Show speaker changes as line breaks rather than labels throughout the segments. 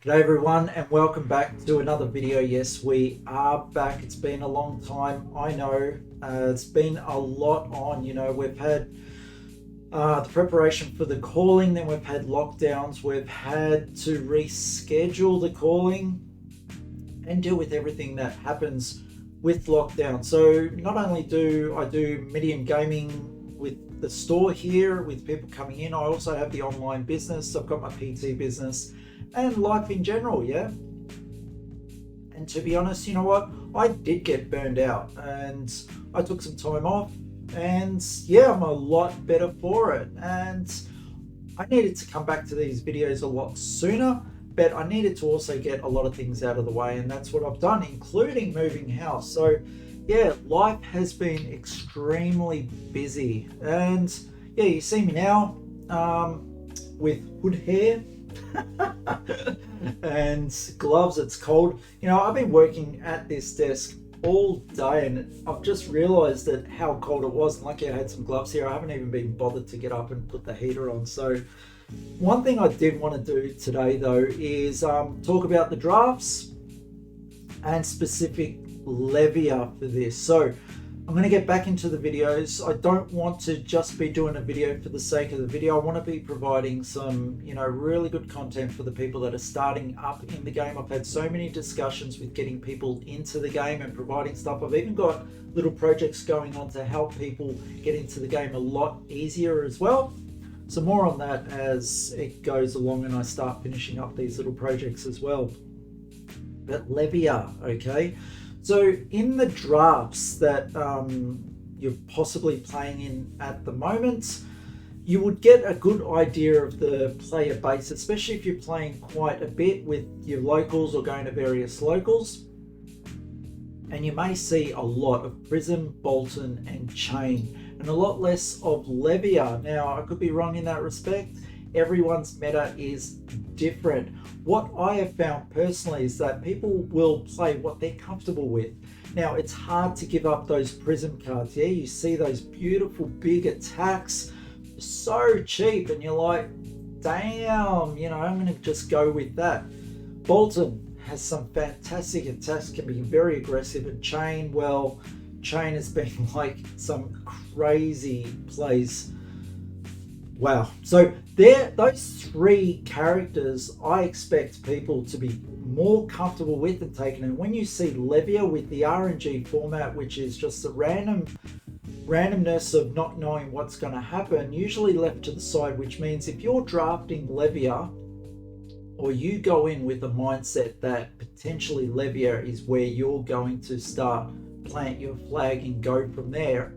G'day everyone and welcome back to another video. Yes, we are back. It's been a long time, I know. It's been a lot on, we've had the preparation for the calling, then we've had lockdowns, we've had to reschedule the calling and deal with everything that happens with lockdown. So not only do I do Medium Gaming with the store here, with people coming in, I also have the online business. I've got my PT business and life in general, yeah. And to be honest, you know what? I did get burned out and I took some time off, and yeah, I'm a lot better for it. And I needed to come back to these videos a lot sooner, but I needed to also get a lot of things out of the way, and that's what I've done, including moving house. So yeah, life has been extremely busy, and yeah, you see me now with hood hair and gloves. It's cold. I've been working at this desk all day, and I've just realized that how cold it was. And lucky I had some gloves here. I haven't even been bothered to get up and put the heater on. So one thing I did want to do today though is talk about the drafts and specific Levia for this. So I'm going to get back into the videos. I don't want to just be doing a video for the sake of the video. I want to be providing some, really good content for the people that are starting up in the game. I've had so many discussions with getting people into the game and providing stuff. I've even got little projects going on to help people get into the game a lot easier as well. So more on that as it goes along and I start finishing up these little projects as well. But Levia, okay? So in the drafts that you're possibly playing in at the moment, you would get a good idea of the player base, especially if you're playing quite a bit with your locals or going to various locals. And you may see a lot of Prism, Boltyn and Chain, and a lot less of Levia. Now, I could be wrong in that respect. Everyone's meta is different. What I have found personally is that people will play what they're comfortable with. Now, it's hard to give up those Prism cards. Yeah, you see those beautiful big attacks, so cheap, and you're like, damn, I'm going to just go with that. Boltyn has some fantastic attacks, can be very aggressive, and Chain, well, Chain has been like some crazy plays. Wow. So those three characters I expect people to be more comfortable with and taking. And when you see Levia with the RNG format, which is just the randomness of not knowing what's going to happen, usually left to the side, which means if you're drafting Levia, or you go in with a mindset that potentially Levia is where you're going to start, plant your flag and go from there,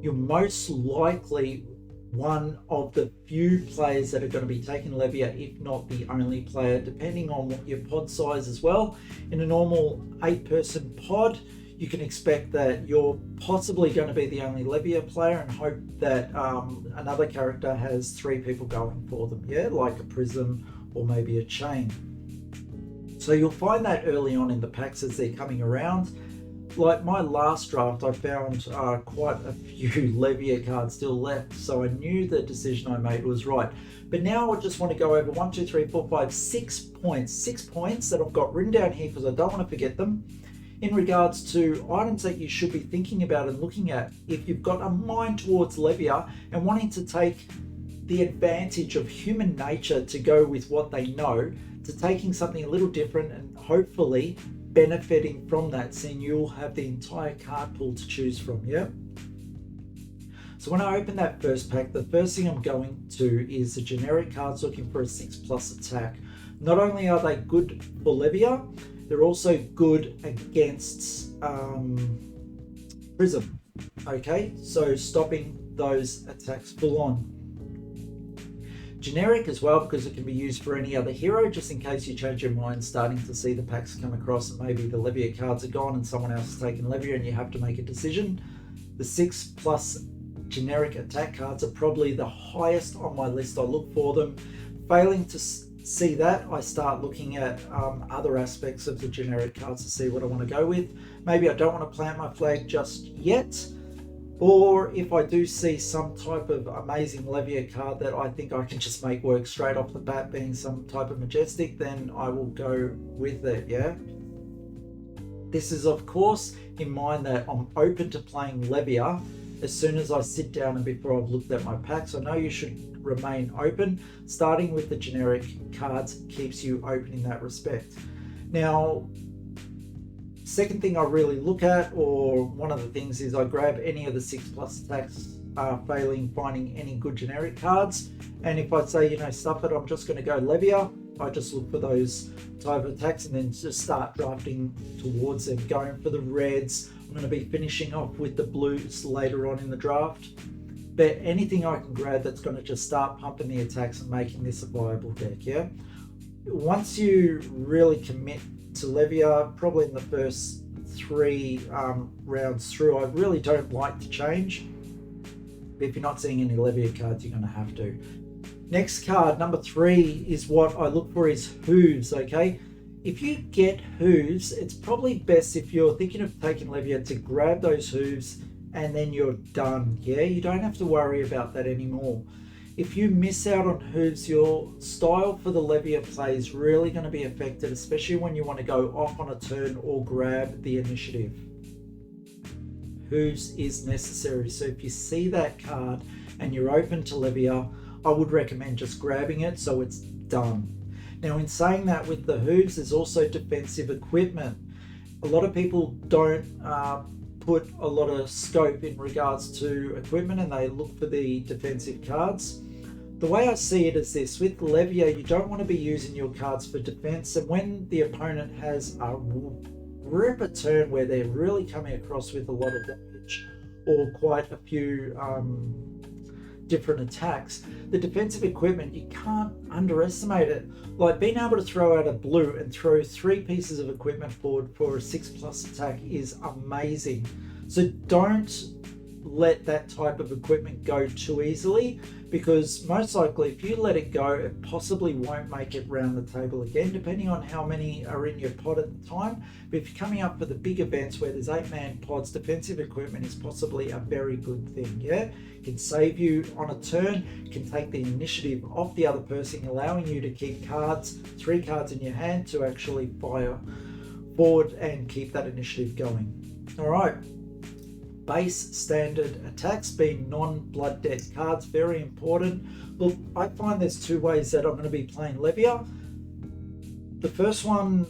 you're most likely one of the few players that are going to be taking Levia, if not the only player, depending on what your pod size as well. In a normal 8-person pod, you can expect that you're possibly going to be the only Levia player and hope that another character has 3 people going for them, yeah, like a Prism or maybe a Chain. So you'll find that early on in the packs as they're coming around. Like my last draft, I found quite a few Levia cards still left, so I knew the decision I made was right. But now I just want to go over 1, 2, 3, 4, 5, 6 points. 6 points that I've got written down here because I don't want to forget them, in regards to items that you should be thinking about and looking at if you've got a mind towards Levia and wanting to take the advantage of human nature to go with what they know, to taking something a little different and hopefully benefiting from that, seeing you'll have the entire card pool to choose from, yeah? So when I open that first pack, the first thing I'm going to is the generic cards looking for a 6+ attack. Not only are they good for Levia, they're also good against Prism, okay? So stopping those attacks full on. Generic as well, because it can be used for any other hero, just in case you change your mind starting to see the packs come across and maybe the Levia cards are gone and someone else has taken Levia and you have to make a decision. The 6+ generic attack cards are probably the highest on my list. I look for them. Failing to see that, I start looking at other aspects of the generic cards to see what I want to go with. Maybe I don't want to plant my flag just yet, Or if I do see some type of amazing Levia card that I think I can just make work straight off the bat, being some type of majestic, then I will go with it, yeah? This is, of course, in mind that I'm open to playing Levia as soon as I sit down and before I've looked at my packs. I know you should remain open. Starting with the generic cards keeps you open in that respect. Now, second thing I really look at, or one of the things, is I grab any of the 6+ attacks, failing finding any good generic cards. And if I say, stuff it, I'm just going to go Levia, I just look for those type of attacks and then just start drafting towards them, going for the reds. I'm going to be finishing off with the blues later on in the draft. But anything I can grab that's going to just start pumping the attacks and making this a viable deck, yeah? Once you really commit to Levia, probably in the first 3 rounds through, I really don't like to change. But if you're not seeing any Levia cards, you're going to have to. Next card, number 3, is what I look for is hooves, okay? If you get hooves, it's probably best, if you're thinking of taking Levia, to grab those hooves and then you're done, yeah? You don't have to worry about that anymore. If you miss out on hooves, your style for the Levia play is really going to be affected, especially when you want to go off on a turn or grab the initiative. Hooves is necessary, so if you see that card and you're open to Levia, I would recommend just grabbing it so it's done. Now, in saying that, with the hooves, there's also defensive equipment. A lot of people don't put a lot of scope in regards to equipment, and they look for the defensive cards. The way I see it is this: with Levia, you don't want to be using your cards for defense, and when the opponent has a ripper turn where they're really coming across with a lot of damage or quite a few different attacks, the defensive equipment, you can't underestimate it. Like, being able to throw out a blue and throw 3 pieces of equipment forward for a 6+ attack is amazing. So don't let that type of equipment go too easily, because most likely if you let it go, it possibly won't make it round the table again, depending on how many are in your pod at the time. But if you're coming up for the big events where there's 8-man pods, defensive equipment is possibly a very good thing, yeah? It can save you on a turn, can take the initiative off the other person, allowing you to keep cards, 3 cards in your hand to actually fire forward and keep that initiative going. All right. Base standard attacks, being non-blood debt cards, very important. Look, I find there's 2 ways that I'm going to be playing Levia. The first one,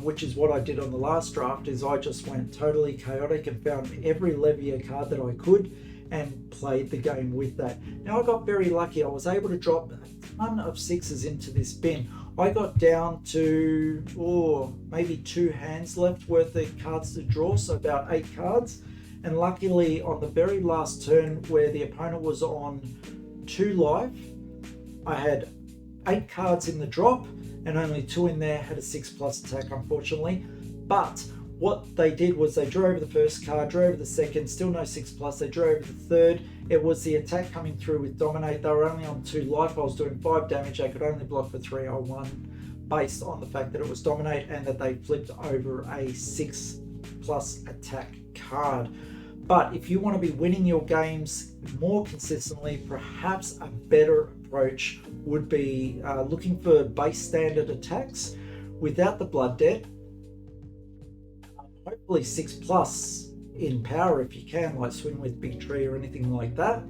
which is what I did on the last draft, is I just went totally chaotic and found every Levia card that I could and played the game with that. Now, I got very lucky. I was able to drop a ton of 6s into this bin. I got down to maybe 2 hands left worth of cards to draw, so about 8 cards. And luckily, on the very last turn where the opponent was on 2 life, I had 8 cards in the drop and only 2 in there had a 6+ attack, unfortunately. But what they did was they drew over the first card, drew over the second, still no 6+, they drew over the third. It was the attack coming through with Dominate. They were only on 2 life. I was doing 5 damage. I could only block for 3. I won based on the fact that it was Dominate and that they flipped over a 6+ attack card. But if you want to be winning your games more consistently, perhaps a better approach would be looking for base standard attacks without the blood debt. Hopefully 6+ in power if you can, like Swing with Big Tree or anything like that.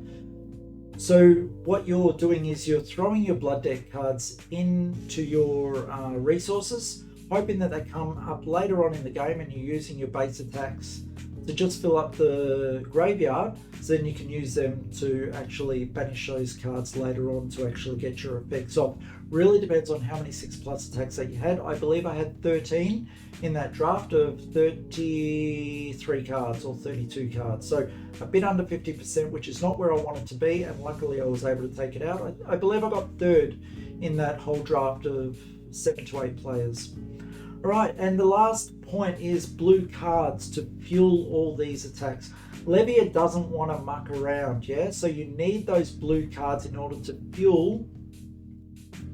So what you're doing is you're throwing your blood debt cards into your resources, hoping that they come up later on in the game, and you're using your base attacks to just fill up the graveyard, so then you can use them to actually banish those cards later on to actually get your effects off. Really depends on how many 6+ attacks that you had. I believe I had 13 in that draft of 33 cards or 32 cards. So a bit under 50%, which is not where I wanted to be, and luckily I was able to take it out. I believe I got 3rd in that whole draft of 7 to 8 players. All right, and the last point is blue cards to fuel all these attacks. Levia doesn't want to muck around, yeah? So you need those blue cards in order to fuel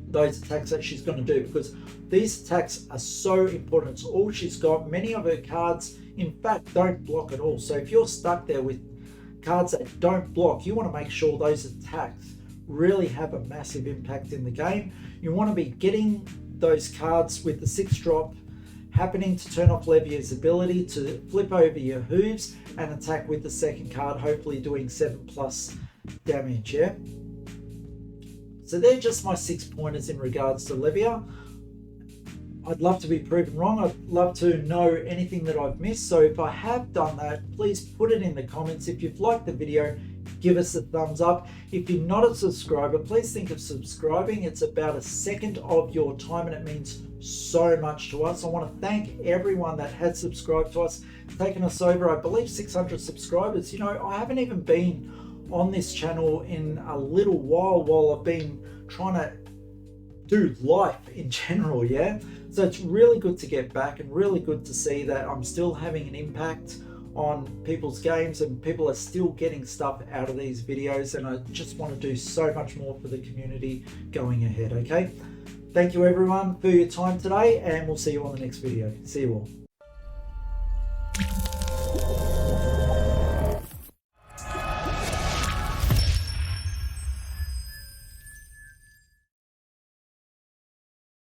those attacks that she's going to do, because these attacks are so important. It's all she's got. Many of her cards, in fact, don't block at all. So if you're stuck there with cards that don't block, you want to make sure those attacks really have a massive impact in the game. You want to be getting those cards with the 6-drop happening to turn off Levia's ability to flip over your hooves and attack with the second card, hopefully doing 7+ damage, yeah? So they're just my 6 pointers in regards to Levia. I'd love to be proven wrong. I'd love to know anything that I've missed. So if I have done that, please put it in the comments. If you've liked the video, give us a thumbs up. If you're not a subscriber, please think of subscribing. It's about a second of your time and it means so much to us. I want to thank everyone that has subscribed to us, taken us over, I believe, 600 subscribers. You know, I haven't even been on this channel in a little while I've been trying to do life in general, yeah? So it's really good to get back and really good to see that I'm still having an impact on people's games and people are still getting stuff out of these videos, and I just want to do so much more for the community going ahead, okay? Thank you everyone for your time today, and we'll see you on the next video. See you all.